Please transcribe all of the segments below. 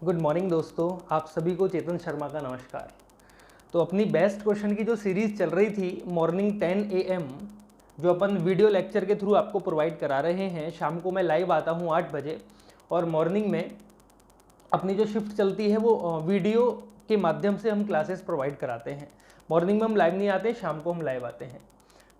Good morning दोस्तों, आप सभी को चेतन शर्मा का नमस्कार। तो अपनी बेस्ट क्वेश्चन की जो सीरीज़ चल रही थी मॉर्निंग 10 AM, जो अपन वीडियो लेक्चर के थ्रू आपको प्रोवाइड करा रहे हैं। शाम को मैं लाइव आता हूँ 8 बजे और मॉर्निंग में अपनी जो शिफ्ट चलती है वो वीडियो के माध्यम से हम क्लासेस प्रोवाइड कराते हैं। मॉर्निंग में हम लाइव नहीं आते, शाम को हम लाइव आते हैं।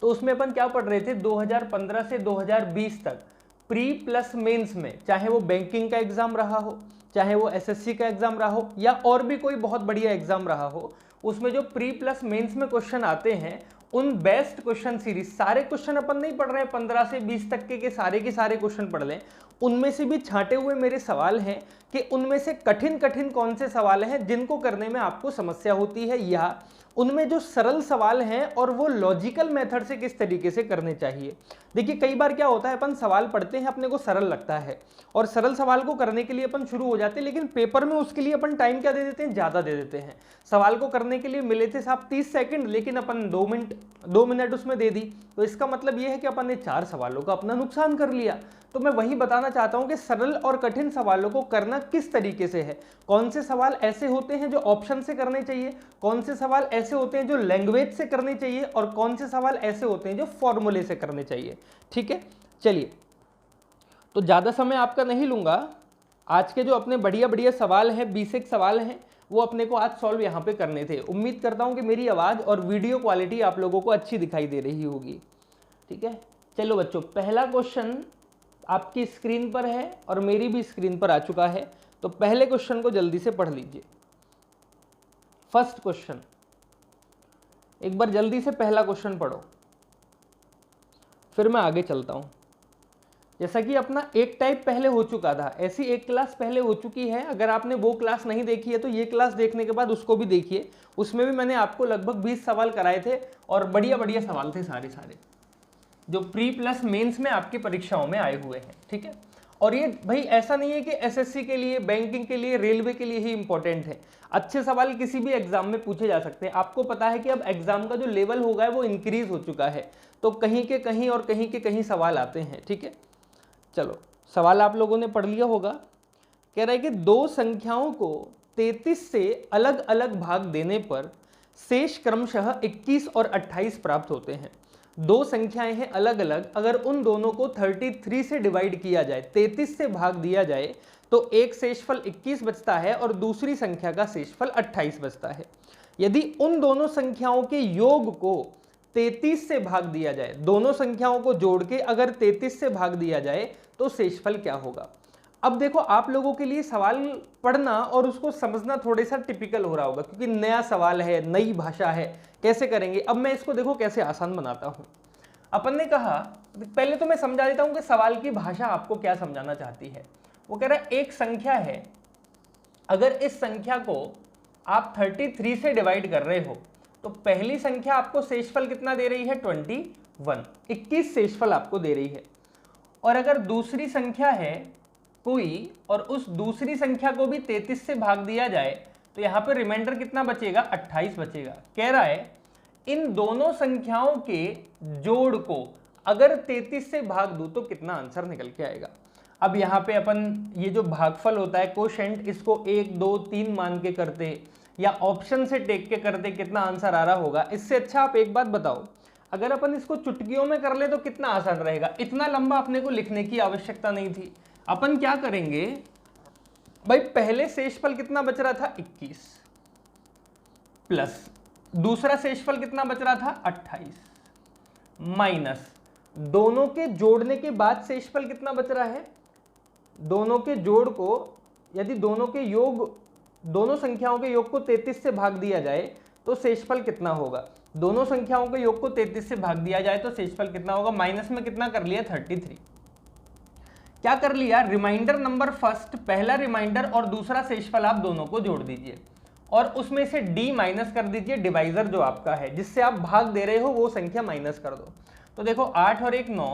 तो उसमें अपन क्या पढ़ रहे थे, 2015 से 2020 तक प्री प्लस मेंस में, चाहे वो बैंकिंग का एग्जाम रहा हो, चाहे वो एसएससी का एग्जाम रहा हो या और भी कोई बहुत बढ़िया एग्जाम रहा हो, उसमें जो प्री प्लस मेंस में क्वेश्चन आते हैं उन बेस्ट क्वेश्चन सीरीज, सारे क्वेश्चन अपन नहीं पढ़ रहे हैं 15 से 20 तक के सारे क्वेश्चन पढ़ लें, उनमें से भी छांटे हुए मेरे सवाल हैं कि उनमें से कठिन कठिन कौन से सवाल हैं जिनको करने में आपको समस्या होती है, या उनमें जो सरल सवाल हैं और वो लॉजिकल मेथड से किस तरीके से करने चाहिए। देखिए कई बार क्या होता है, अपन सवाल पढ़ते हैं, अपने को सरल लगता है और सरल सवाल को करने के लिए अपन शुरू हो जाते हैं, लेकिन पेपर में उसके लिए अपन टाइम क्या दे देते हैं, ज़्यादा दे देते हैं। सवाल को करने के लिए मिले थे साहब 30 सेकंड, लेकिन अपन 2 मिनट उसमें दे दी, तो इसका मतलब ये है कि अपन ने 4 सवालों का अपना नुकसान कर लिया। तो मैं वही बताना चाहता हूं कि सरल और कठिन सवालों को करना किस तरीके से है, कौन से सवाल ऐसे होते हैं जो ऑप्शन से करने चाहिए, कौन से सवाल ऐसे होते हैं जो लैंग्वेज से करने चाहिए और कौन से सवाल ऐसे होते हैं जो फॉर्मूले से करने चाहिए। ठीक है, चलिए तो ज़्यादा समय आपका नहीं लूँगा। आज के जो अपने बढ़िया बढ़िया सवाल हैं, 20 सवाल हैं, वो अपने को आज सॉल्व यहाँ पे करने थे। उम्मीद करता हूँ कि मेरी आवाज़ और वीडियो क्वालिटी आप लोगों को अच्छी दिखाई दे रही होगी। ठीक है, चलो बच्चों, पहला क्वेश्चन आपकी स्क्रीन पर है और मेरी भी स्क्रीन पर आ चुका है, तो पहले क्वेश्चन को जल्दी से पढ़ लीजिए। फर्स्ट क्वेश्चन, एक बार जल्दी से पहला क्वेश्चन पढ़ो, फिर मैं आगे चलता हूं। जैसा कि अपना एक टाइप पहले हो चुका था, ऐसी एक क्लास पहले हो चुकी है। अगर आपने वो क्लास नहीं देखी है तो ये क्लास देखने के बाद उसको भी देखिए, उसमें भी मैंने आपको लगभग 20 सवाल कराए थे और बढ़िया बढ़िया सवाल थे सारे जो प्री प्लस मेंस में आपकी परीक्षाओं में आए हुए हैं। ठीक है, और ये भाई ऐसा नहीं है कि एसएससी के लिए, बैंकिंग के लिए, रेलवे के लिए ही इंपॉर्टेंट है। अच्छे सवाल किसी भी एग्जाम में पूछे जा सकते हैं। आपको पता है कि अब एग्जाम का जो लेवल होगा है वो इंक्रीज हो चुका है, तो कहीं के कहीं और कहीं के कहीं सवाल आते हैं। ठीक है, चलो सवाल आप लोगों ने पढ़ लिया होगा। कह रहा है कि दो संख्याओं को 33 से अलग अलग भाग देने पर शेष क्रमशः 21 और 28 प्राप्त होते हैं। दो संख्याएं हैं अलग अलग, अगर उन दोनों को 33 से डिवाइड किया जाए, 33 से भाग दिया जाए, तो एक शेषफल 21 बचता है और दूसरी संख्या का शेषफल 28 बचता है। यदि उन दोनों संख्याओं के योग को 33 से भाग दिया जाए, दोनों संख्याओं को जोड़ के अगर 33 से भाग दिया जाए तो शेषफल क्या होगा। अब देखो, आप लोगों के लिए सवाल पढ़ना और उसको समझना थोड़ा सा टिपिकल हो रहा होगा, क्योंकि नया सवाल है, नई भाषा है, कैसे करेंगे। अब मैं इसको देखो कैसे आसान बनाता हूं। अपन ने कहा, पहले तो मैं समझा देता हूं कि सवाल की भाषा आपको क्या समझाना चाहती है। वो कह रहा है एक संख्या है, अगर इस संख्या को आप 33 से डिवाइड कर रहे हो तो पहली संख्या आपको शेषफल कितना दे रही है, 21 शेषफल आपको दे रही है। और अगर दूसरी संख्या है कोई और उस दूसरी संख्या को भी 33 से भाग दिया जाए तो यहां पर रिमाइंडर कितना बचेगा, 28 बचेगा। कह रहा है इन दोनों संख्याओं के जोड़ को अगर 33 से भाग दूं तो कितना आंसर निकल के आएगा। अब यहाँ पे अपन ये जो भागफल होता है कोशेंट, इसको 1 2 3 मान के करते या ऑप्शन से टेक के करते, कितना आंसर आ रहा होगा। इससे अच्छा आप एक बात बताओ, अगर अपन इसको चुटकियों में कर ले तो कितना आसान रहेगा। इतना लंबा अपने को लिखने की आवश्यकता नहीं थी। अपन क्या करेंगे भाई, पहले शेषफल कितना बच रहा था, 21, प्लस दूसरा शेषफल कितना बच रहा था, 28, माइनस दोनों के जोड़ने के बाद शेषफल कितना बच रहा है। दोनों के जोड़ को, यदि दोनों संख्याओं के योग को 33 से भाग दिया जाए तो शेषफल कितना होगा। दोनों संख्याओं के योग को 33 से भाग दिया जाए तो शेषफल कितना होगा, माइनस में कितना कर लिया, 33। क्या कर लिया, रिमाइंडर नंबर फर्स्ट, पहला रिमाइंडर और दूसरा शेषफल आप दोनों को जोड़ दीजिए और उसमें से d माइनस कर दीजिए, डिवाइजर जो आपका है जिससे आप भाग दे रहे हो वो संख्या माइनस कर दो। तो देखो 8 और 1 9,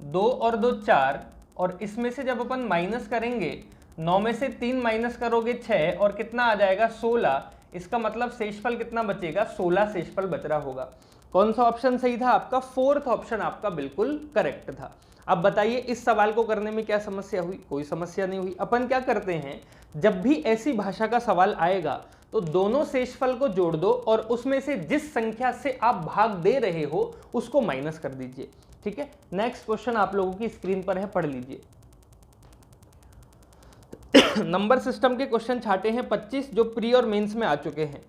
2 और 2 4, और इसमें से जब अपन माइनस करेंगे 9 में से 3 माइनस करोगे 6 और कितना आ जाएगा, 16। इसका मतलब शेषफल कितना बचेगा, 16 शेषफल बच रहा होगा। कौन सा ऑप्शन सही था आपका, फोर्थ ऑप्शन आपका बिल्कुल करेक्ट था। अब बताइए इस सवाल को करने में क्या समस्या हुई? कोई समस्या नहीं हुई। अपन क्या करते हैं, जब भी ऐसी भाषा का सवाल आएगा तो दोनों शेषफल को जोड़ दो और उसमें से जिस संख्या से आप भाग दे रहे हो उसको माइनस कर दीजिए। ठीक है, नेक्स्ट क्वेश्चन आप लोगों की स्क्रीन पर है, पढ़ लीजिए। नंबर सिस्टम के क्वेश्चन छाटे हैं 25 जो प्री और मेंस में आ चुके हैं।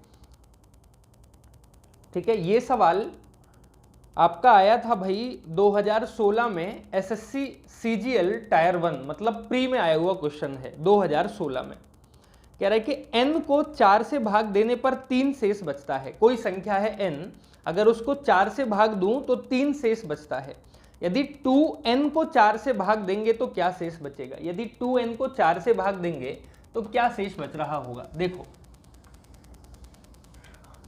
ठीक है, ये सवाल आपका आया था भाई 2016 में एसएससी सीजीएल टायर 1 मतलब प्री में आया हुआ क्वेश्चन है 2016 में। कह रहा है कि n को 4 से भाग देने पर 3 शेष बचता है। कोई संख्या है n, अगर उसको 4 से भाग दूं तो 3 शेष बचता है। यदि 2n को 4 से भाग देंगे तो क्या शेष बचेगा? यदि 2n को 4 से भाग देंगे तो क्या शेष बच रहा होगा? देखो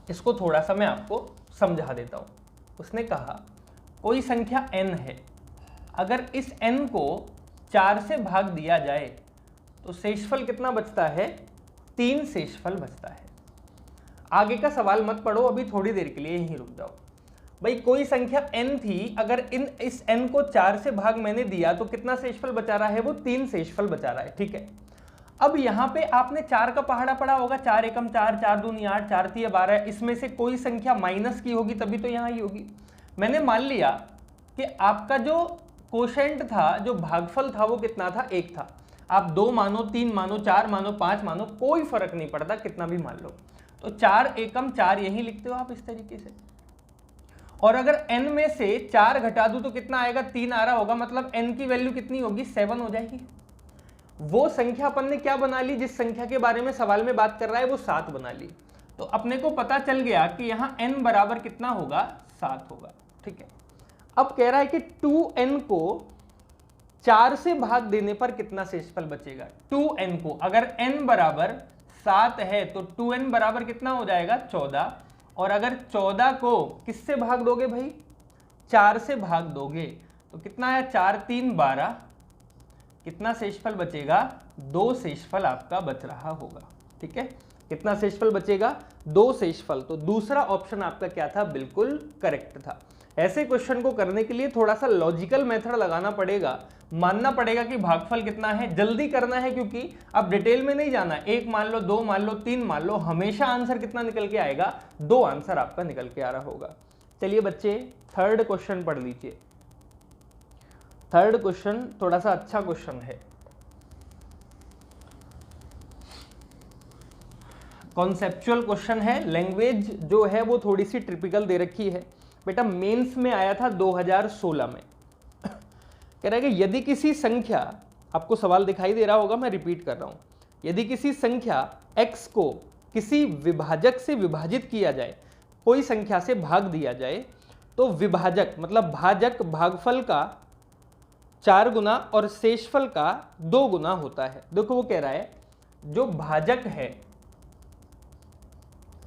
इसको थोड़ा सा मैं आपको समझा देता हूं। उसने कहा कोई संख्या n है, अगर इस n को 4 से भाग दिया जाए तो शेषफल कितना बचता है? 3 शेषफल बचता है। आगे का सवाल मत पढ़ो, अभी थोड़ी देर के लिए यहीं रुक जाओ। भाई कोई संख्या n थी, अगर इस n को 4 से भाग मैंने दिया तो कितना शेषफल बचा रहा है? वो 3 शेषफल बचा रहा है। ठीक है, अब यहाँ पे आपने 4 का पहाड़ा पढ़ा होगा, 4 एकम 4, 4 दूनी 8, 4 तिया 12, इसमें से कोई संख्या माइनस की होगी तभी तो यहाँ ही होगी। मैंने मान लिया कि आपका जो कोशेंट था, जो भागफल था वो कितना था? 1 था। आप 2 मानो, 3 मानो, 4 मानो, 5 मानो, कोई फर्क नहीं पड़ता, कितना भी मान लो। तो 4 एकम 4 यही लिखते हो आप इस तरीके से। और अगर n में से 4 घटा दूं तो कितना आएगा? 3 आ रहा होगा, मतलब n की वैल्यू कितनी होगी? 7 हो जाएगी। वो संख्या अपन ने क्या बना ली? जिस संख्या के बारे में सवाल में बात कर रहा है वो 7 बना ली। तो अपने को पता चल गया कि यहाँ n बराबर कितना होगा? 7 होगा। ठीक है, अब कह रहा है कि 2n को 4 से भाग देने पर कितना शेषफल बचेगा? 2n को अगर n बराबर 7 है तो 2n बराबर कितना हो जाएगा? 14। और अगर 14 को किससे भाग दोगे भाई? 4 से भाग दोगे तो कितना आया? 4 3 12, कितना शेषफल बचेगा? 2 शेषफल आपका बच रहा होगा। ठीक है, कितना शेषफल बचेगा? 2 शेषफल। तो दूसरा ऑप्शन आपका क्या था? बिल्कुल करेक्ट था। ऐसे क्वेश्चन को करने के लिए थोड़ा सा लॉजिकल मेथड लगाना पड़ेगा, मानना पड़ेगा कि भागफल कितना है, जल्दी करना है क्योंकि अब डिटेल में नहीं जाना। 1 मान लो, 2 मान लो, 3 मान लो, हमेशा आंसर कितना निकल के आएगा? 2 आंसर आपका निकल के आ रहा होगा। चलिए बच्चे थर्ड क्वेश्चन पढ़ लीजिए। थर्ड क्वेश्चन थोड़ा सा अच्छा क्वेश्चन है, कॉन्सेप्चुअल क्वेश्चन है। लैंग्वेज जो है वो थोड़ी सी ट्रिपिकल दे रखी है। बेटा मेंस में आया था 2016 में। कह रहा है कि यदि किसी संख्या, आपको सवाल दिखाई दे रहा होगा, मैं रिपीट कर रहा हूं, यदि किसी संख्या x को किसी विभाजक से विभाजित किया जाए, कोई संख्या से भाग दिया जाए, तो विभाजक मतलब भाजक भागफल का 4 गुना और शेषफल का 2 गुना होता है। देखो वो कह रहा है जो भाजक है,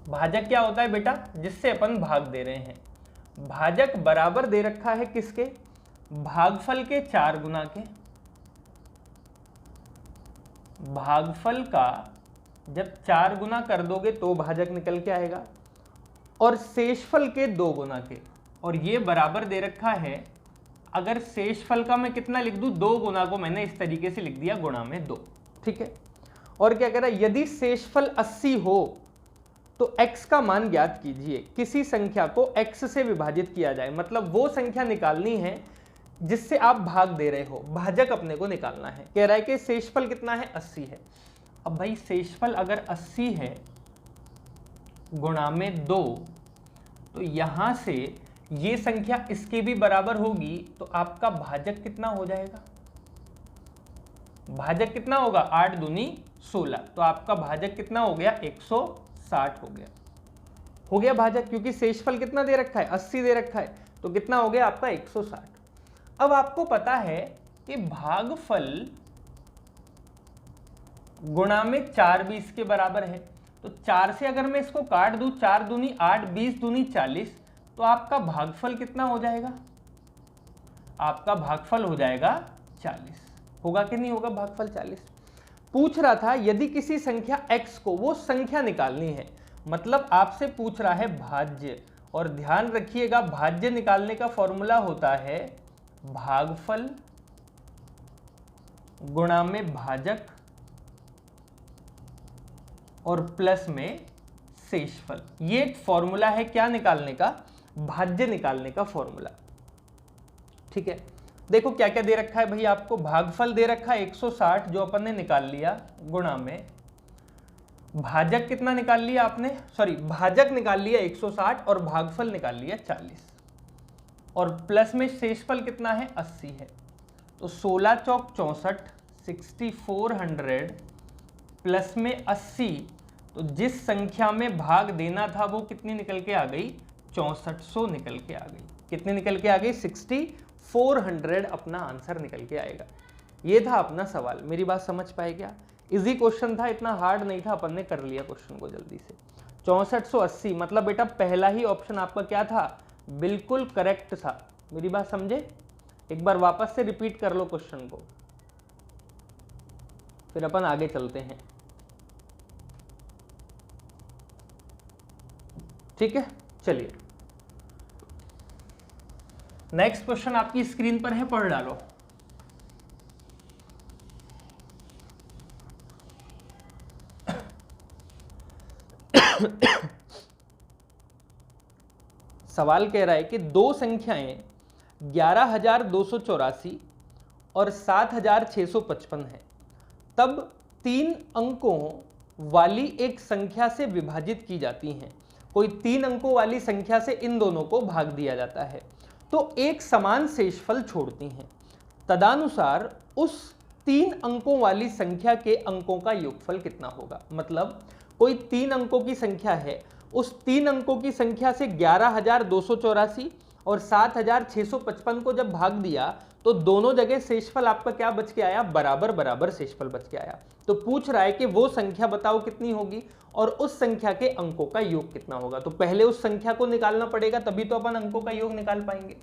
भाजक क्या होता है बेटा? जिससे अपन भाग दे रहे हैं। भाजक बराबर दे रखा है किसके? भागफल के 4 गुना के। भागफल का जब 4 गुना कर दोगे तो भाजक निकल के आएगा, और शेषफल के 2 गुना के। और ये बराबर दे रखा है, अगर शेषफल का मैं कितना लिख दूं? 2 गुना को मैंने इस तरीके से लिख दिया, गुणा में 2। ठीक है, और क्या कह रहा है? यदि शेषफल 80 हो तो x का मान ज्ञात कीजिए। किसी संख्या को x से विभाजित किया जाए, मतलब वो संख्या निकालनी है जिससे आप भाग दे रहे हो, भाजक अपने को निकालना है। कह रहा है कि शेषफल कितना है? 80 है। अब भाई शेषफल अगर 80 है गुणा में 2, तो यहां से ये संख्या इसके भी बराबर होगी, तो आपका भाजक कितना हो जाएगा? भाजक कितना होगा? 8 दूनी 16, तो आपका भाजक कितना हो गया? 160 हो गया भाजक, क्योंकि शेषफल कितना दे रखा है? 80 दे रखा है, तो कितना हो गया आपका? 160। अब आपको पता है कि भागफल गुणा में 4 भी इसके बराबर है, तो 4 से अगर मैं इसको काट दूं, 4 दूनी 8, 20 दूनी 40, तो आपका भागफल कितना हो जाएगा? आपका भागफल हो जाएगा 40। होगा कि नहीं होगा भागफल 40? पूछ रहा था यदि किसी संख्या x को, वो संख्या निकालनी है, मतलब आपसे पूछ रहा है भाज्य। और ध्यान रखिएगा भाज्य निकालने का फॉर्मूला होता है भागफल गुणा में भाजक और प्लस में शेषफल। ये एक फॉर्मूला है क्या निकालने का, भाज्य निकालने का फॉर्मूला। ठीक है, देखो क्या क्या दे रखा है भाई आपको, भागफल दे रखा है 160 जो अपन ने निकाल लिया, गुणा में भाजक कितना निकाल लिया आपने, सॉरी भाजक निकाल लिया 160 और भागफल निकाल लिया 40, और प्लस में शेषफल कितना है 80 है। तो 16 चौक 64, 6400 प्लस में 80, तो जिस संख्या में भाग देना था वो कितनी निकल के आ गई, 6400 निकल के आ गई। कितनी निकल के आ गई, 6400 अपना आंसर निकल के आएगा। ये था अपना सवाल। मेरी बात समझ पाए क्या? इजी क्वेश्चन था, इतना हार्ड नहीं था, अपन ने कर लिया क्वेश्चन को जल्दी से। 6480 मतलब बेटा पहला ही ऑप्शन आपका क्या था, बिल्कुल करेक्ट था। मेरी बात समझे? एक बार वापस से रिपीट कर लो क्वेश्चन को, फिर अपन आगे चलते हैं। ठीक है, चलिए नेक्स्ट क्वेश्चन आपकी स्क्रीन पर है, पढ़ डालो। सवाल कह रहा है कि दो संख्याएं 11,284 और 7,655 है, तब 3 अंकों वाली एक संख्या से विभाजित की जाती हैं। कोई 3 अंकों वाली संख्या से इन दोनों को भाग दिया जाता है तो एक समान शेषफल छोड़ती हैं। तदनुसार उस 3 अंकों वाली संख्या के अंकों का योगफल कितना होगा। मतलब कोई 3 अंकों की संख्या है, उस 3 अंकों की संख्या से 11,284 और 7,655 को जब भाग दिया तो दोनों जगह शेषफल आपका क्या बच के आया, बराबर बराबर शेषफल बच के आया। तो पूछ रहा है कि वो संख्या बताओ कितनी होगी और उस संख्या के अंकों का योग कितना होगा। तो पहले उस संख्या को निकालना पड़ेगा, तभी तो अपन अंकों का योग निकाल पाएंगे।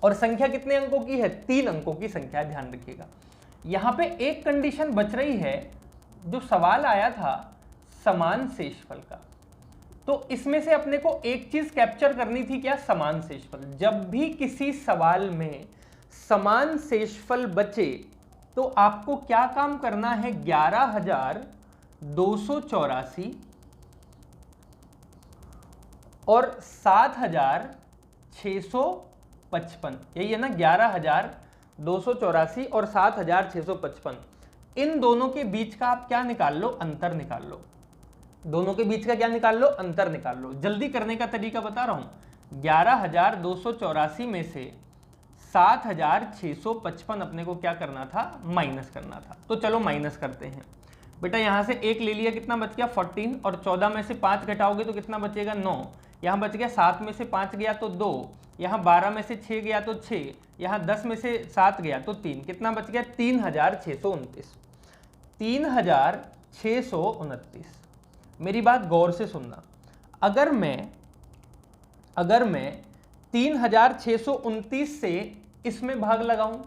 और संख्या कितने अंकों की है, 3 अंकों की संख्या, ध्यान रखिएगा। यहां पे एक कंडीशन बच रही है, जो सवाल आया था समान शेषफल का, तो इसमें से अपने को एक चीज कैप्चर करनी थी, क्या, समान शेषफल। जब भी किसी सवाल में समान शेषफल बचे तो आपको क्या काम करना है, 11,284 और 7,655, यही है ना, 11,284 और 7,655, इन दोनों के बीच का आप क्या निकाल लो, अंतर निकाल लो। दोनों के बीच का क्या निकाल लो, अंतर निकाल लो। जल्दी करने का तरीका बता रहा हूं। 11,284 में से 7,655 अपने को क्या करना था, माइनस करना था। तो चलो माइनस करते हैं बेटा। यहां से 1 ले लिया, कितना बच गया 14, और 14 में से 5 घटाओगे तो कितना बचेगा 9, यहां बच गया 7 में से 5 गया तो 2, यहां 12 में से 6 गया तो 6, यहां 10 में से 7 गया तो 3, कितना बच गया 3,629। 3,629। मेरी बात गौर से सुनना, अगर मैं 3,629 से इसमें भाग लगाऊं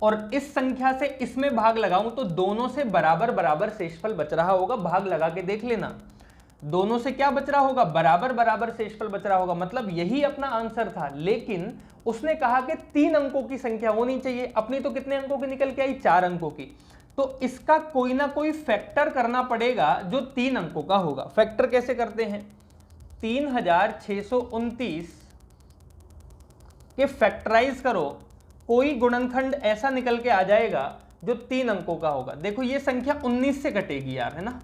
और इस संख्या से इसमें भाग लगाऊं तो दोनों से बराबर बराबर शेषफल बच रहा होगा। भाग लगा के देख लेना, दोनों से क्या बच रहा होगा, बराबर बराबर शेषफल बच रहा होगा। मतलब यही अपना आंसर था, लेकिन उसने कहा कि 3 अंकों की संख्या होनी चाहिए। अपनी तो कितने अंकों की निकल के आई, 4 अंकों की। तो इसका कोई ना कोई फैक्टर करना पड़ेगा जो 3 अंकों का होगा। फैक्टर कैसे करते हैं, 3,629 के फैक्टराइज करो, कोई गुणनखंड ऐसा निकल के आ जाएगा जो 3 अंकों का होगा। देखो ये संख्या 19 से कटेगी यार, है ना,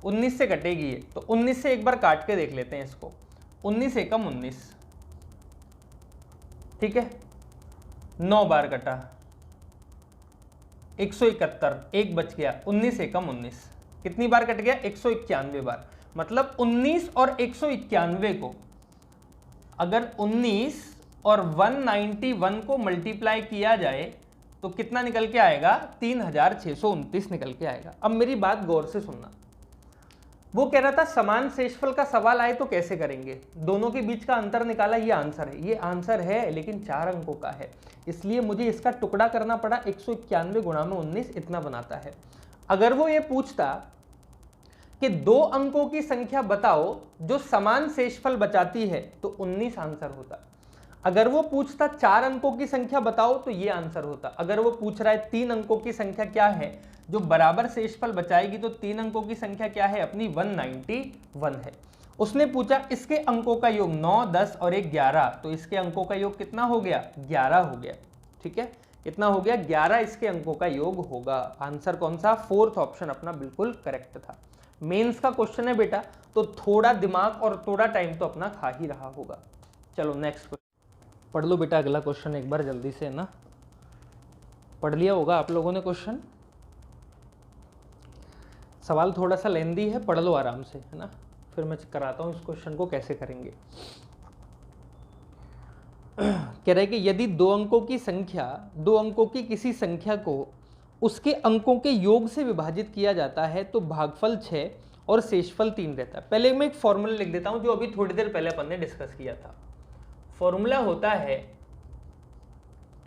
19 से कटेगी ये, तो 19 से एक बार काट के देख लेते हैं इसको। 19 एकम 19, ठीक है, 9 बार कटा 171, एक बच गया, 19 एकम 19, कितनी बार कट गया, 191 बार। मतलब 19 और 191 को अगर 19 और 191 को मल्टीप्लाई किया जाए तो कितना निकल के आएगा, 3,629 निकल के आएगा। अब मेरी बात गौर से सुनना, वो कह रहा था समान शेषफल का सवाल आए तो कैसे करेंगे, दोनों के बीच का अंतर निकाला, ये आंसर है। ये आंसर है लेकिन 4 अंकों का है, इसलिए मुझे इसका टुकड़ा करना पड़ा। 191 गुणा में 19 इतना बनाता है। अगर वो ये पूछता कि 2 अंकों की संख्या बताओ जो समान शेषफल बचाती है तो 19 आंसर होता। अगर वो पूछता 4 अंकों की संख्या बताओ तो ये आंसर होता। अगर वो पूछ रहा है 3 अंकों की संख्या क्या है जो बराबर शेषफल बचाएगी, तो 3 अंकों की संख्या क्या है अपनी 191 है। उसने पूछा इसके अंकों का योग 9, 10 और 1 11, तो इसके अंकों का योग कितना हो गया 11 हो गया। ठीक है, कितना हो गया 11 इसके अंकों का योग होगा। आंसर कौन सा, फोर्थ ऑप्शन अपना बिल्कुल करेक्ट था। मेंस का क्वेश्चन है बेटा, तो थोड़ा दिमाग और थोड़ा टाइम तो अपना खा ही रहा होगा। चलो नेक्स्ट क्वेश्चन पढ़ लो बेटा, अगला क्वेश्चन एक बार जल्दी से ना, पढ़ लिया होगा आप लोगों ने क्वेश्चन। सवाल थोड़ा सा लेंदी है, पढ़ लो आराम से, है ना, फिर मैं कराता हूं इस क्वेश्चन को कैसे करेंगे। कह रहे कि यदि 2 अंकों की संख्या, 2 अंकों की किसी संख्या को उसके अंकों के योग से विभाजित किया जाता है तो भागफल 6 और शेषफल 3 रहता है। पहले मैं एक फॉर्मूला लिख देता हूं जो अभी थोड़ी देर पहले अपन ने डिस्कस किया था। फॉर्मूला होता है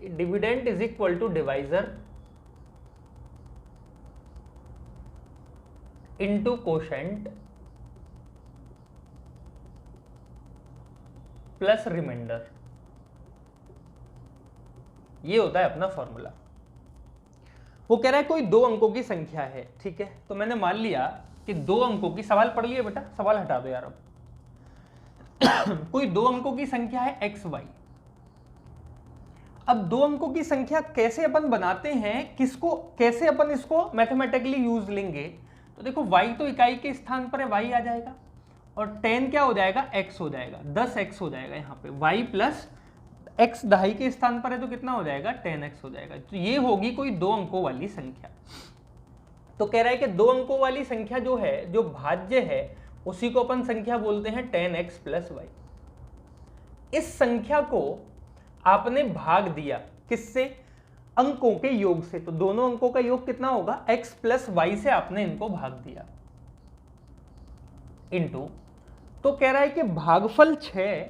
dividend is equal to divisor into quotient plus remainder, ये होता है अपना फॉर्मूला। वो कह रहा है कोई 2 अंकों की संख्या है, ठीक है, तो मैंने मान लिया कि 2 अंकों की, सवाल पढ़ लिया बेटा, सवाल हटा दो यार अब। कोई 2 अंकों की संख्या है एक्स वाई। अब 2 अंकों की संख्या कैसे अपन बनाते हैं, किसको कैसे अपन इसको मैथमेटिकली यूज लेंगे, तो देखो y तो इकाई के स्थान पर है, y आ जाएगा, और 10 क्या हो जाएगा x हो जाएगा, 10x हो जाएगा यहाँ पे, y प्लस x दहाई के स्थान पर है तो कितना हो जाएगा 10x हो जाएगा। तो ये होगी कोई 2 अंकों वाली संख्या। तो कह रहा है कि 2 अंकों वाली संख्या जो है, जो भाज्य है, उसी को अपन संख्या बोलते हैं 10x प्लस y। इस संख्या को आपने भाग दिया किससे, अंकों के योग से, तो दोनों अंकों का योग कितना होगा x प्लस वाई से आपने इनको भाग दिया इनटू, तो कह रहा है कि भागफल 6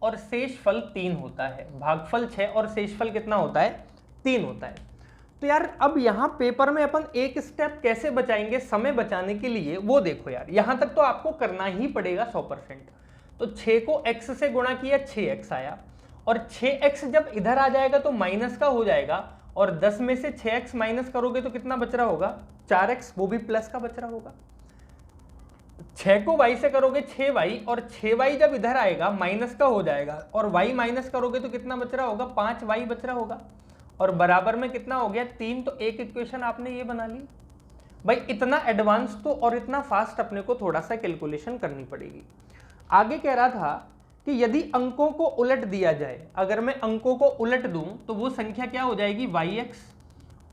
और शेषफल 3 होता है। भागफल 6 और शेषफल कितना होता है 3 होता है। तो यार अब यहां पेपर में अपन एक स्टेप कैसे बचाएंगे समय बचाने के लिए, वो देखो यार, यहां तक तो आपको करना ही पड़ेगा 100%। तो 6 को x से गुणा किया 6x आया, और 6x जब इधर आ जाएगा तो माइनस का हो जाएगा, और 10 में से 6x माइनस करोगे तो कितना बच रहा होगा 4x, वो भी प्लस का बच रहा होगा। 6 को y से करोगे 6y, और 6y जब इधर आएगा माइनस का हो जाएगा, और y माइनस करोगे तो कितना बच रहा होगा 5y बच रहा होगा, और बराबर में कितना हो गया 3। तो एक इक्वेशन आपने ये बना ली। भाई इतना एडवांस तो और इतना फास्ट अपने को थोड़ा सा कैलकुलेशन करनी पड़ेगी। आगे कह रहा था कि यदि अंकों को उलट दिया जाए, अगर मैं अंकों को उलट दूं तो वो संख्या क्या हो जाएगी yx,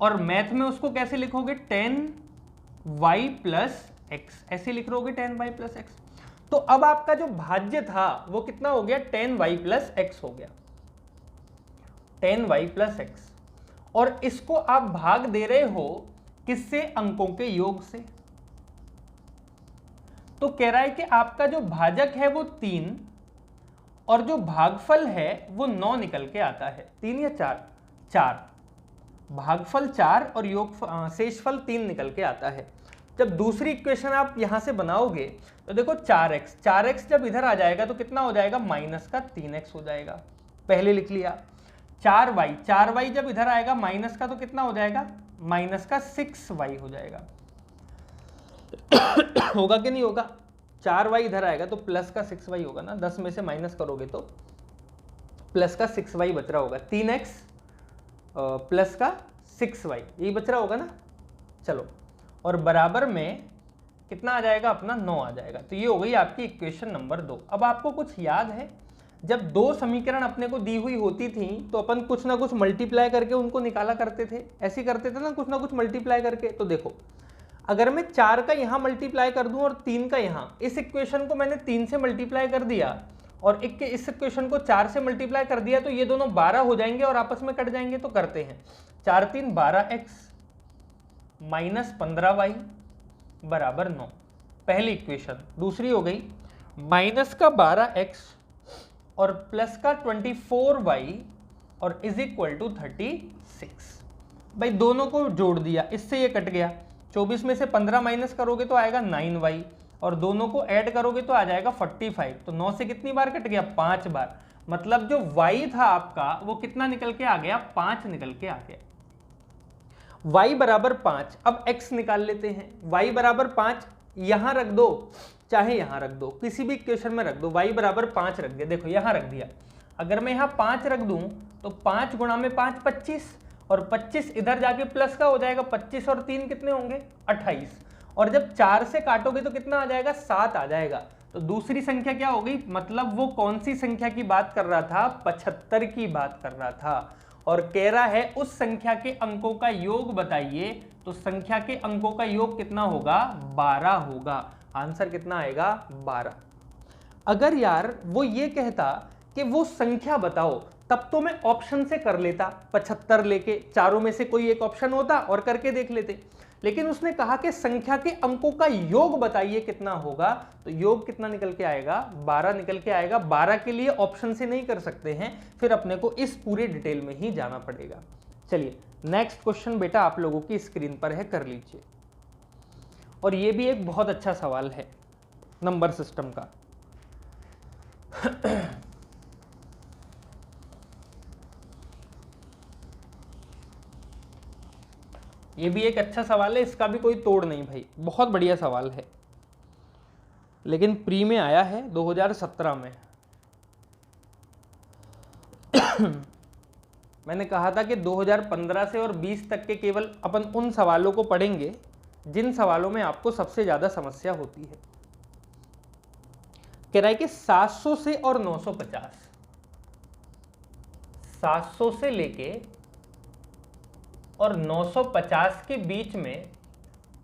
और मैथ में उसको कैसे लिखोगे 10y प्लस x, ऐसे लिख रहोगे 10y प्लस x। तो अब आपका जो भाज्य था वो कितना हो गया 10y प्लस x हो गया, 10y प्लस x, और इसको आप भाग दे रहे हो किससे, अंकों के योग से। तो कह रहा है कि आपका जो भाजक है वो 3 और जो भागफल है वो 9 निकल के आता है, 3 या 4, भागफल 4 और योग शेषफल 3 निकल के आता है। जब दूसरी इक्वेशन आप यहां से बनाओगे तो देखो 4x जब इधर आ जाएगा तो कितना हो जाएगा माइनस का 3x हो जाएगा, पहले लिख लिया। 4y जब इधर आएगा माइनस का तो कितना हो जाएगा माइनस का 6y हो जाएगा। होगा कि नहीं होगा, 4y इधर आएगा तो प्लस का 6y होगा ना, 10 में से माइनस करोगे तो प्लस का 6y बच रहा होगा, 3x प्लस का 6y यही बच रहा होगा ना। चलो, और बराबर में कितना आ जाएगा अपना 9 आ जाएगा। तो ये हो गई आपकी इक्वेशन नंबर 2। अब आपको कुछ याद है, जब 2 समीकरण अपने को दी हुई होती थी तो अपन कुछ ना कुछ मल्टीप्लाई करके उनको निकाला करते थे, ऐसे करते थे ना, कुछ ना कुछ मल्टीप्लाई करके। तो देखो अगर मैं 4 का यहाँ मल्टीप्लाई कर दूं और 3 का यहाँ, इस इक्वेशन को मैंने 3 से मल्टीप्लाई कर दिया और इस इक्वेशन को 4 से मल्टीप्लाई कर दिया, तो ये दोनों 12 हो जाएंगे और आपस में कट जाएंगे। तो करते हैं, 4 3 12x माइनस 15y बराबर 9, पहली इक्वेशन। दूसरी हो गई माइनस का 12x और प्लस का 24y और इज इक्वल टू 36। भाई दोनों को जोड़ दिया, इससे ये कट गया, 24 में से 15 माइनस करोगे तो आएगा 9y, और दोनों को ऐड करोगे तो आ जाएगा 45। तो 9 से कितनी बार कट गया 5 बार, मतलब जो y था आपका वो कितना निकल के आ गया, 5 निकल के आ गया। y बराबर 5, अब x निकाल लेते हैं। y बराबर 5 यहां रख दो चाहे यहां रख दो, किसी भी इक्वेशन में रख दो। y बराबर 5 रख दिया, देखो यहां रख दिया। अगर मैं यहां 5 रख दूं तो 5 गुणा में 5 25, और 25 इधर जाके प्लस का हो जाएगा, 25 और 3 कितने होंगे 28, और जब 4 से काटोगे तो कितना आ जाएगा 7 आ जाएगा। तो दूसरी संख्या क्या हो गई, मतलब वो कौन सी संख्या की बात कर रहा था, 75 की बात कर रहा था, और कह रहा है उस संख्या के अंकों का योग बताइए। तो संख्या के अंकों का योग कितना होगा, 12 होगा। आंसर कितना आएगा, 12। अगर यार वो ये कहता कि वो संख्या बताओ, तब तो मैं ऑप्शन से कर लेता, 75 लेके चारों में से कोई एक ऑप्शन होता और करके देख लेते। लेकिन उसने कहा कि संख्या के अंकों का योग बताइए कितना होगा, तो योग कितना निकल के आएगा, 12 निकल के आएगा। 12 के लिए ऑप्शन से नहीं कर सकते हैं, फिर अपने को इस पूरे डिटेल में ही जाना पड़ेगा। चलिए नेक्स्ट क्वेश्चन बेटा आप लोगों की स्क्रीन पर है, कर लीजिए। और ये भी एक बहुत अच्छा सवाल है नंबर सिस्टम का। ये भी एक अच्छा सवाल है, इसका भी कोई तोड़ नहीं भाई, बहुत बढ़िया सवाल है, लेकिन प्री में आया है 2017 में। मैंने कहा था कि 2015 से और 20 तक के केवल अपन उन सवालों को पढ़ेंगे जिन सवालों में आपको सबसे ज्यादा समस्या होती है। कह रहा है कि 700 से और 950, 700 से लेके और 950 के बीच में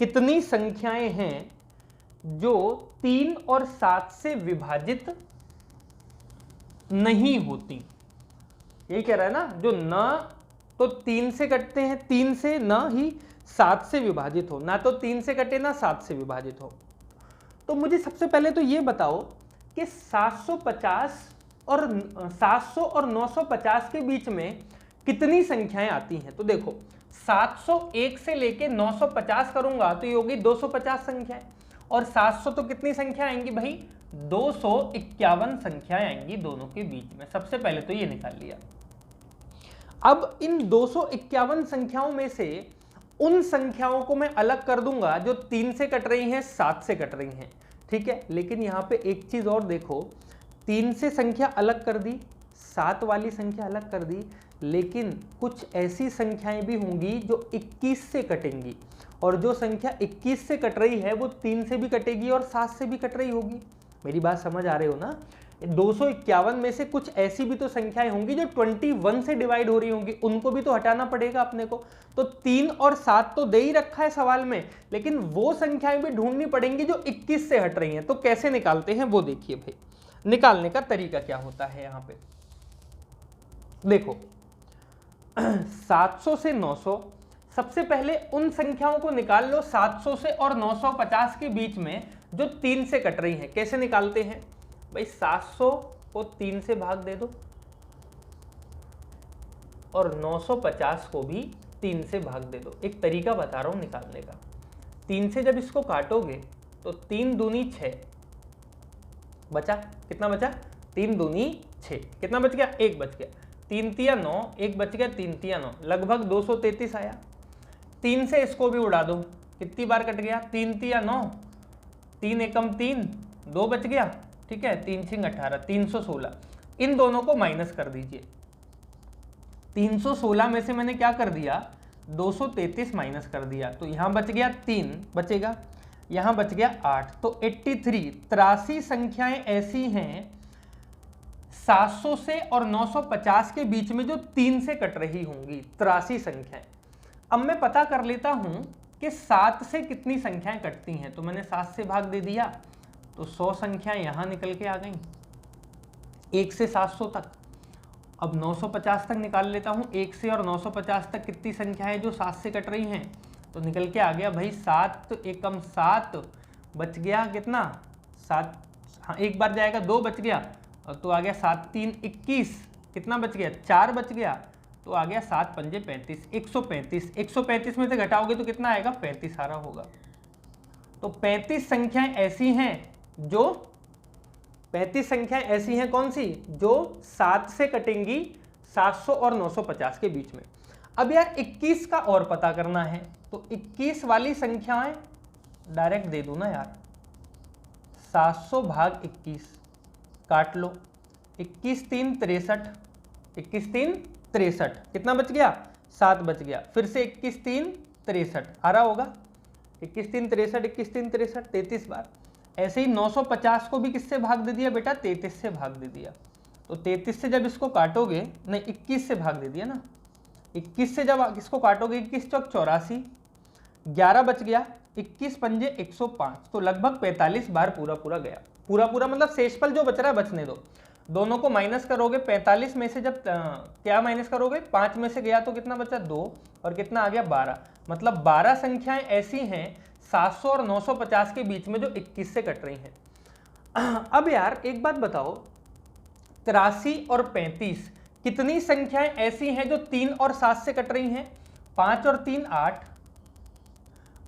कितनी संख्याएं हैं जो 3 और 7 से विभाजित नहीं होती। यही कह रहा है ना, जो ना तो 3 से कटते हैं, 3 से ना ही 7 से विभाजित हो, ना तो 3 से कटे ना 7 से विभाजित हो। तो मुझे सबसे पहले तो ये बताओ कि 700 और 950 के बीच में कितनी संख्याएं आती हैं। तो देखो 701 से लेके 950 करूंगा तो ये होगी 250 संख्याएं, और 700 तो कितनी संख्या आएंगी भाई, 251 संख्याएं आएंगी दोनों के बीच में। सबसे पहले तो ये निकाल लिया। अब इन 251 संख्याओं में से उन संख्याओं को मैं अलग कर दूंगा जो 3 से कट रही हैं, 7 से कट रही हैं, ठीक है। लेकिन यहां पे एक चीज और देखो, 3 से संख्या अलग कर दी, 7 वाली संख्या अलग कर दी, लेकिन कुछ ऐसी संख्याएं भी होंगी जो 21 से कटेंगी, और जो संख्या 21 से कट रही है वो 3 से भी कटेगी और 7 से भी कट रही होगी। मेरी बात समझ आ रही हो ना। 251 में से कुछ ऐसी भी तो संख्याएं होंगी जो 21 से डिवाइड हो रही होंगी, उनको भी तो हटाना पड़ेगा अपने को। तो 3 और 7 तो दे ही रखा है सवाल में, लेकिन वो संख्याएं भी ढूंढनी पड़ेंगी जो 21 से हट रही हैं। तो कैसे निकालते हैं वो देखिए भाई, निकालने का तरीका क्या होता है। यहां पे देखो 700 से 900, सबसे पहले उन संख्याओं को निकाल लो 700 से और 950 के बीच में जो 3 से कट रही हैं। कैसे निकालते हैं भाई, 700 को 3 से भाग दे दो और 950 को भी 3 से भाग दे दो। एक तरीका बता रहा हूं निकालने का। 3 से जब इसको काटोगे तो 3 दूनी 6 बचा, कितना बचा, 3 दूनी 6, कितना बच गया, 1 बच गया, 3 तिया 9, 1 बच गया, 3 तिया 9, लगभग 233 आया। 3 से इसको भी उड़ा दो, कितनी बार कट गया, 3 तिया 9, 3 एकम 3, 2 बच गया, ठीक है, 3 छिंग 18, 316। इन दोनों को माइनस कर दीजिए। 316 में से मैंने क्या कर दिया, 233 माइनस कर दिया, तो यहां बच गया 3 बचेगा, यहां बच गया 8, तो 83। 83 संख्याएं ऐसी हैं 700 से और 950 के बीच में जो 3 से कट रही होंगी, 83 संख्याएं। अब मैं पता कर लेता हूं कि 7 से कितनी संख्याएं कटती हैं। तो मैंने 7 से भाग दे दिया, तो 100 संख्याएं यहां निकल के आ गई, 1 से 700 तक। अब 950 तक निकाल लेता हूं, 1 से और 950 तक कितनी संख्याएं जो 7 से कट रही हैं, तो निकल के आ गया भाई 7 एकम 7, बच गया कितना 7, हाँ एक बार जाएगा, 2 बच गया, और तो आ गया 7 3 21, कितना बच गया, 4 बच गया, तो आ गया 7 पंजे 35, 135। 135 में से घटाओगे तो कितना आएगा, 35 आ रहा होगा। तो 35 संख्याएं ऐसी हैं जो 35 संख्याएं ऐसी हैं कौन सी जो 7 से कटेंगी 700 और 950 के बीच में। अब यार 21 का और पता करना है, तो 21 वाली संख्याएं डायरेक्ट दे दो ना यार, 700 भाग 21 काट लो, 21 3 63, 21 3 63, कितना बच गया 7 बच गया, फिर से 21 3 63 आ रहा होगा, 21 3 63, 21 3 63, 33 बार। ऐसे ही 950 को भी किससे भाग दे दिया बेटा, 33 से भाग दे दिया। तो 33 से जब इसको काटोगे, नहीं 21 से भाग दे दिया ना, 21 से जब इसको काटोगे 21 चौक 84, 11 बच गया, 21 पंजे 105, तो लगभग 45 बार पूरा पूरा गया। पूरा पूरा मतलब शेषफल जो बच रहा है बचने दो, दोनों को माइनस करोगे, 45 में से जब क्या माइनस करोगे, 5 में से गया तो कितना बचा 2, और कितना आ गया 12, मतलब 12 संख्याएं ऐसी हैं 700 और 950 के बीच में जो 21 से कट रही हैं। अब यार एक बात बताओ, 83 और 35 कितनी संख्याएं ऐसी हैं जो 3 और 7 से कट रही हैं, 5 और 3 8,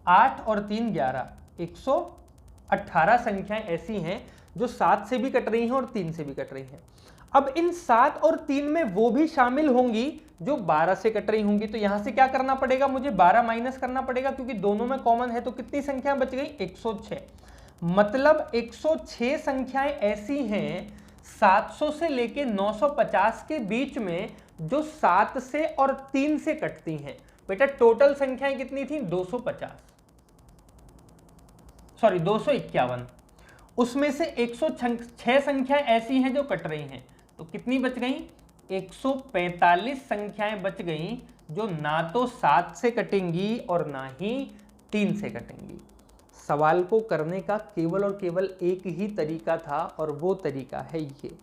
8 और 3 11, 118 संख्याएं ऐसी हैं जो 7 से भी कट रही हैं और 3 से भी कट रही हैं। अब इन 7 और 3 में वो भी शामिल होंगी जो 12 से कट रही होंगी, तो यहां से क्या करना पड़ेगा, मुझे 12 माइनस करना पड़ेगा क्योंकि दोनों में कॉमन है। तो कितनी संख्या बच गई 106, मतलब 106 संख्याएं ऐसी हैं 700 से लेके 950 के बीच में जो 7 से और 3 से कटती हैं। बेटा टोटल संख्याएं कितनी थी 251, उसमें से 106 संख्याएं ऐसी हैं जो कट रही हैं, तो कितनी बच गई 145 संख्याएं बच गई जो ना तो 7 से कटेंगी और ना ही 3 से कटेंगी। सवाल को करने का केवल और केवल एक ही तरीका था और वो तरीका है ये।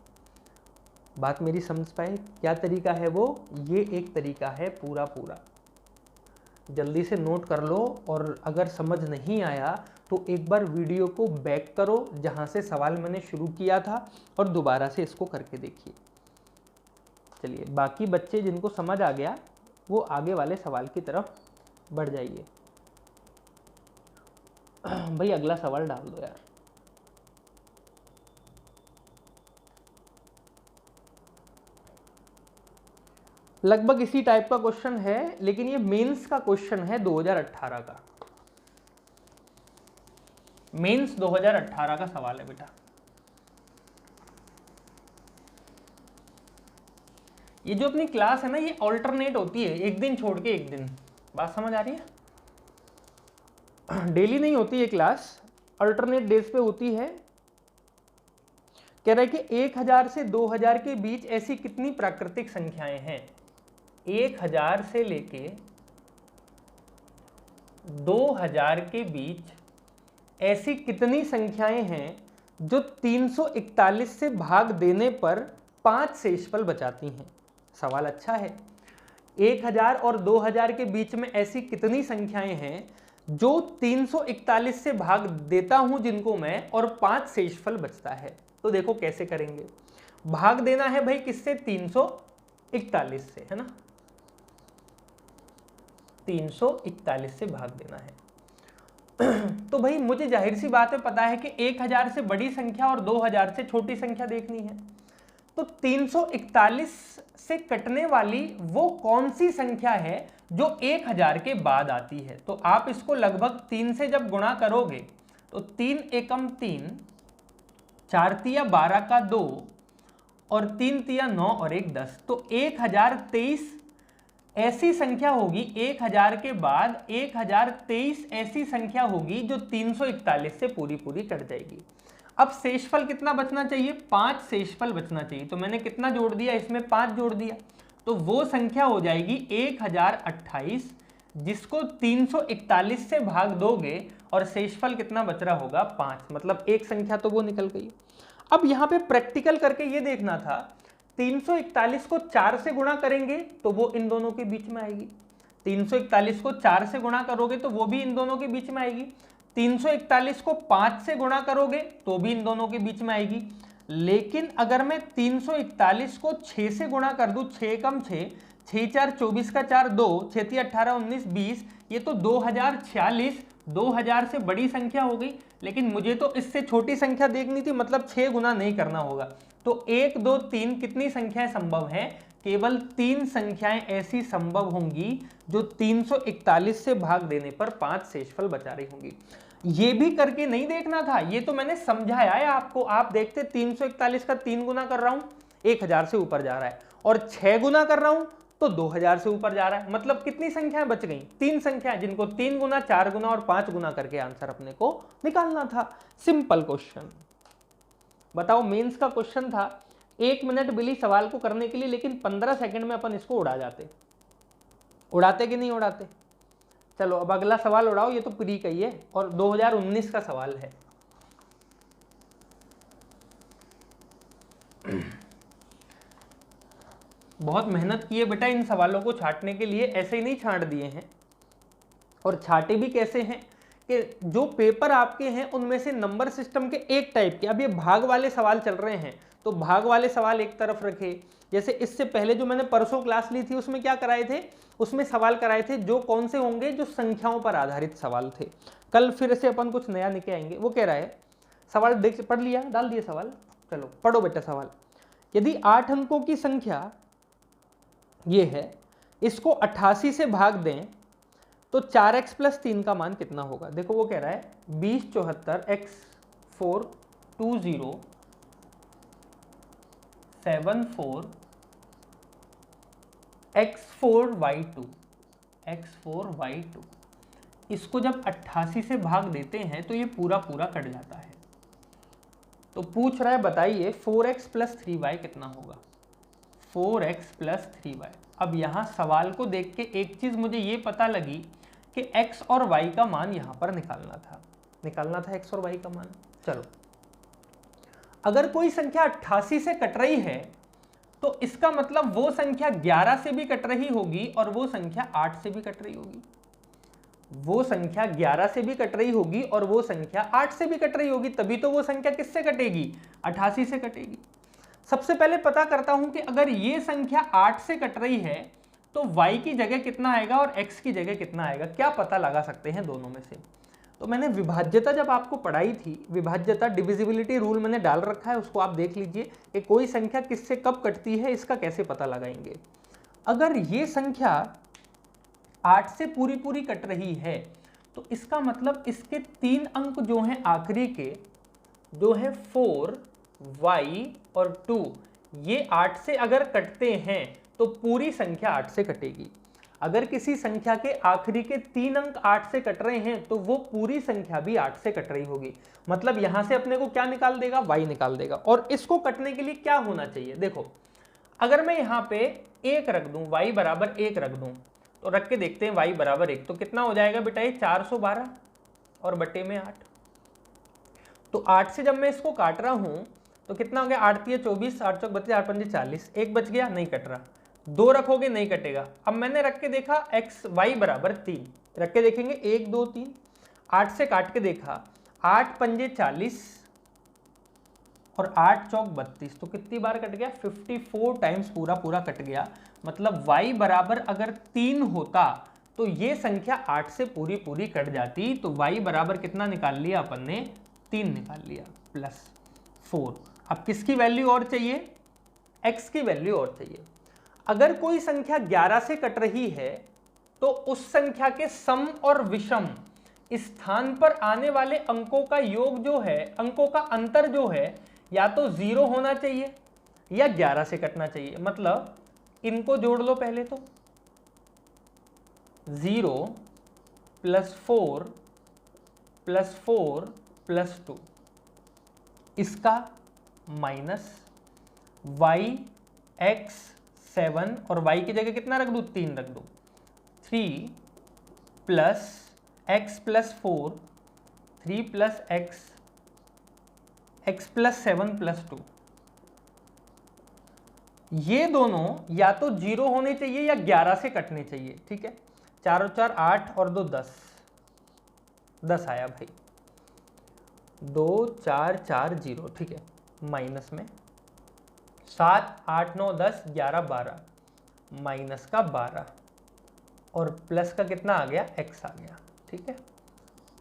बात मेरी समझ पाए, क्या तरीका है वो, ये एक तरीका है पूरा पूरा। जल्दी से नोट कर लो, और अगर समझ नहीं आया तो एक बार वीडियो को बैक करो जहां से सवाल मैंने शुरू किया था और दोबारा से इसको करके देखिए। चलिए बाकी बच्चे जिनको समझ आ गया वो आगे वाले सवाल की तरफ बढ़ जाइए। भाई अगला सवाल डाल दो यार। लगभग इसी टाइप का क्वेश्चन है, लेकिन ये मेंस का क्वेश्चन है 2018 का। मेंस 2018 का सवाल है बेटा। ये जो अपनी क्लास है ना, ये ऑल्टरनेट होती है, एक दिन छोड़ के एक दिन। बात समझ आ रही है? डेली नहीं होती ये क्लास, अल्टरनेट डेज पे होती है। कह रहा है कि 1000 से 2000 के बीच ऐसी कितनी प्राकृतिक संख्याएं हैं। 1000 से लेके 2000 के बीच ऐसी कितनी संख्याएं हैं जो 341 से भाग देने पर 5 शेषफल बचाती हैं। सवाल अच्छा है। 1000 और 2000 के बीच में ऐसी कितनी संख्याएं हैं जो 341 से भाग देता हूं जिनको मैं, और 5 शेषफल बचता है। तो देखो कैसे करेंगे। भाग देना है भाई किससे, 341 से, है ना, 341 से भाग देना है। तो भाई मुझे जाहिर सी बात है पता है कि 1000 से बड़ी संख्या और 2000 से छोटी संख्या देखनी है। तो 341 से कटने वाली वो कौन सी संख्या है जो 1000 के बाद आती है। तो आप इसको लगभग 3 से जब गुणा करोगे तो 3 एकम 3, 4 तिया 12 का 2 और 3 तिया 9 और 1 10, तो 1023 ऐसी संख्या होगी। 1000 के बाद 1023 ऐसी संख्या होगी जो 341 से पूरी पूरी कट जाएगी। अब शेषफल कितना बचना चाहिए, 5 शेषफल बचना चाहिए। तो मैंने कितना जोड़ दिया, इसमें 5 जोड़ दिया, तो वो संख्या हो जाएगी 1028, जिसको 341 से भाग दोगे और शेषफल कितना बच रहा होगा 5, मतलब एक संख्या तो वो निकल गई। अब यहाँ पे प्रैक्टिकल करके ये देखना था, 341 को 4 से गुणा करेंगे तो वो इन दोनों के बीच में आएगी, 341 को 4 से गुणा करोगे तो वो भी इन दोनों के बीच में आएगी, 341 को 5 से गुणा करोगे तो भी इन दोनों के बीच में आएगी। लेकिन अगर मैं 341 को 6 से गुणा कर दूं, 6 कम 6, 6 4 24 का 4 2, 6 18 19 20, ये तो 2046, 2000 से बड़ी संख्या हो गई। लेकिन मुझे तो इससे छोटी संख्या देखनी थी, मतलब 6 गुना नहीं करना होगा। तो 1 2 3 कितनी संख्याएं संभव हैं? केवल 3 संख्याएं ऐसी संभव होंगी जो 341 से भाग देने पर 5 शेषफल बचा रही होंगी। ये भी करके नहीं देखना था, ये तो मैंने समझाया है आपको। आप देखते 341 का 3 गुना कर रहा हूं 1000 से ऊपर जा रहा है, और 6 गुना कर रहा हूं तो 2000 से ऊपर जा रहा है। मतलब कितनी संख्याएं बच गई? 3 संख्याएं, जिनको 3 गुना 4 गुना और 5 गुना करके आंसर अपने को निकालना था। Simple question. बताओ, मेंस का क्वेश्चन था, 1 मिनट मिली सवाल को करने के लिए, लेकिन 15 सेकंड में अपन इसको उड़ा जाते। उड़ाते कि नहीं उड़ाते? चलो अब अगला सवाल उड़ाओ। ये तो प्री का ही है और 2019 का सवाल है। बहुत मेहनत की है बेटा इन सवालों को छांटने के लिए, ऐसे ही नहीं छांट दिए हैं। और छांटे भी कैसे हैं कि जो पेपर आपके हैं उनमें से नंबर सिस्टम के एक टाइप के, अब ये भाग वाले सवाल चल रहे हैं तो भाग वाले सवाल एक तरफ रखे। जैसे इससे पहले जो मैंने परसों क्लास ली थी उसमें क्या कराए थे? उसमें सवाल कराए थे जो कौन से होंगे, जो संख्याओं पर आधारित सवाल थे। कल फिर से अपन कुछ नया लेके आएंगे। वो कह रहा है, सवाल देख पढ़ लिया, डाल दिए सवाल। चलो पढ़ो बेटा सवाल। यदि 8 अंकों की संख्या ये है, इसको 88 से भाग दें तो 4x + 3 का मान कितना होगा? देखो वो कह रहा है 2074 x4 20 74 x4y2 x4y2। इसको जब 88 से भाग देते हैं तो ये पूरा पूरा कट जाता है। तो पूछ रहा है बताइए 4x + 3y कितना होगा? 4x + 3y। अब यहाँ सवाल को देख के एक चीज मुझे ये पता लगी कि x और y का मान यहाँ पर निकालना था x और y का मान। चलो, अगर कोई संख्या 88 से कट रही है तो इसका मतलब वो संख्या 11 से भी कट रही होगी और वो संख्या 8 से भी कट रही होगी। वो संख्या 11 से भी कट रही होगी और वो संख्या 8 से भी कट रही होगी, तभी तो वो संख्या किससे कटेगी? 88 से कटेगी। सबसे पहले पता करता हूं कि अगर ये संख्या 8 से कट रही है तो y की जगह कितना आएगा और x की जगह कितना आएगा। क्या पता लगा सकते हैं दोनों में से? तो मैंने विभाज्यता जब आपको पढ़ाई थी, विभाज्यता डिविजिबिलिटी रूल मैंने डाल रखा है, उसको आप देख लीजिए कि कोई संख्या किससे कब कटती है, इसका कैसे पता लगाएंगे। अगर ये संख्या 8 से पूरी पूरी कट रही है तो इसका मतलब इसके 3 अंक जो हैं आखिरी के, जो है 4 y और 2, ये 8 से अगर कटते हैं तो पूरी संख्या 8 से कटेगी। अगर किसी संख्या के आखिरी के 3 अंक 8 से कट रहे हैं तो वो पूरी संख्या भी 8 से कट रही होगी। मतलब यहां से अपने को क्या निकाल देगा? y निकाल देगा। और इसको कटने के लिए क्या होना चाहिए? देखो, अगर मैं यहाँ पे 1 रख दूं, y = 1 रख दूं, तो रख के देखते हैं y = 1, तो कितना हो जाएगा बेटा? ये 412 और बटे में 8। तो 8 से जब मैं इसको काट रहा हूं तो कितना हो गया? 8 × 24, 8 × 32, 8 × 5 = 40। एक बच गया, नहीं कट रहा। 2 रखोगे नहीं कटेगा। अब मैंने रख के देखा x y = 3, रख के देखेंगे 1 2 3, 8 से काट के देखा, 8 × 5 = 40 और 8 × 4 = 32, तो कितनी बार कट गया? 54 टाइम्स पूरा पूरा कट गया। मतलब y बराबर अगर 3 होता तो ये संख्या 8 से पूरी पूरी कट जाती। तो y बराबर कितना निकाल लिया अपन ने? 3 निकाल लिया +4। अब किसकी वैल्यू और चाहिए? x की वैल्यू और चाहिए। अगर कोई संख्या 11 से कट रही है तो उस संख्या के सम और विषम स्थान पर आने वाले अंकों का योग जो है, अंकों का अंतर जो है, या तो 0 होना चाहिए या 11 से कटना चाहिए। मतलब इनको जोड़ लो पहले, तो 0 + 4 + 4 + 2, इसका माइनस y x 7 और y की जगह कितना रख दूं? 3 रख दूं। 3 + x + 4, 3 + x + 7 + 2, ये दोनों या तो 0 होने चाहिए या 11 से कटने चाहिए। ठीक है, 4 और 4 8 और 2 10, 10 आया भाई। 2 4 4 0, ठीक है। माइनस में 7 8 9 10 11 12, माइनस का 12 और प्लस का कितना आ गया? x आ गया। ठीक है,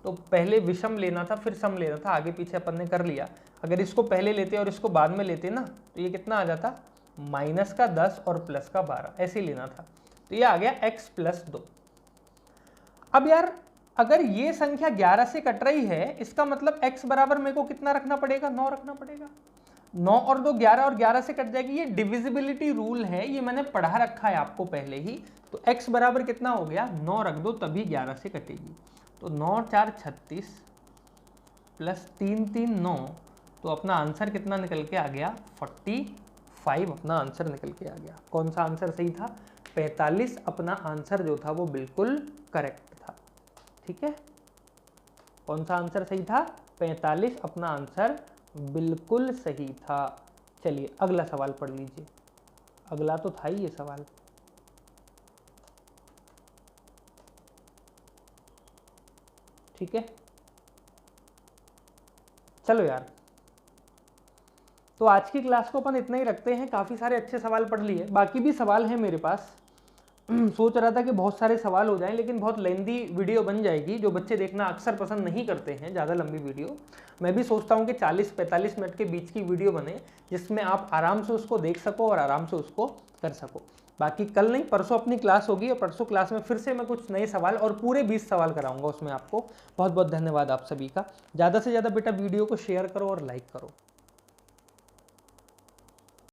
तो पहले विषम लेना था फिर सम लेना था, आगे पीछे अपन ने कर लिया। अगर इसको पहले लेते और इसको बाद में लेते ना तो ये कितना आ जाता, माइनस का 10 और प्लस का 12, ऐसे ही लेना था। तो ये आ गया x प्लस 2। अब यार अगर ये संख्या 11 से कट रही है, इसका मतलब x बराबर मेरे को कितना रखना पड़ेगा, 9 रखना पड़ेगा। 9 और 2 11 और 11 से कट जाएगी। ये डिविजिबिलिटी रूल है, ये मैंने पढ़ा रखा है आपको पहले ही। तो x बराबर कितना हो गया, 9 रख दो तभी 11 से कटेगी। तो 9 4 36 प्लस 3 3 9, तो अपना आंसर कितना निकल के आ गया, 45 अपना आंसर निकल के आ गया। कौन सा आंसर सही था, 45 अपना आंसर जो था वो बिल्कुल करेक्ट था। ठीक है, कौन सा आंसर सही था, 45 अपना आंसर बिल्कुल सही था। चलिए अगला सवाल पढ़ लीजिए, अगला तो था ही ये सवाल। ठीक है, चलो यार, तो आज की क्लास को अपन इतना ही रखते हैं। काफ़ी सारे अच्छे सवाल पढ़ लिए, बाकी भी सवाल हैं मेरे पास। सोच रहा था कि बहुत सारे सवाल हो जाएं, लेकिन बहुत लेंदी वीडियो बन जाएगी, जो बच्चे देखना अक्सर पसंद नहीं करते हैं ज़्यादा लंबी वीडियो। मैं भी सोचता हूँ कि 40-45 मिनट के बीच की वीडियो बने, जिसमें आप आराम से उसको देख सको और आराम से उसको कर सको। बाकी कल नहीं परसों अपनी क्लास होगी, और परसों क्लास में फिर से मैं कुछ नए सवाल और पूरे 20 सवाल कराऊंगा उसमें आपको। बहुत बहुत धन्यवाद आप सभी का। ज़्यादा से ज़्यादा बेटा वीडियो को शेयर करो और लाइक करो।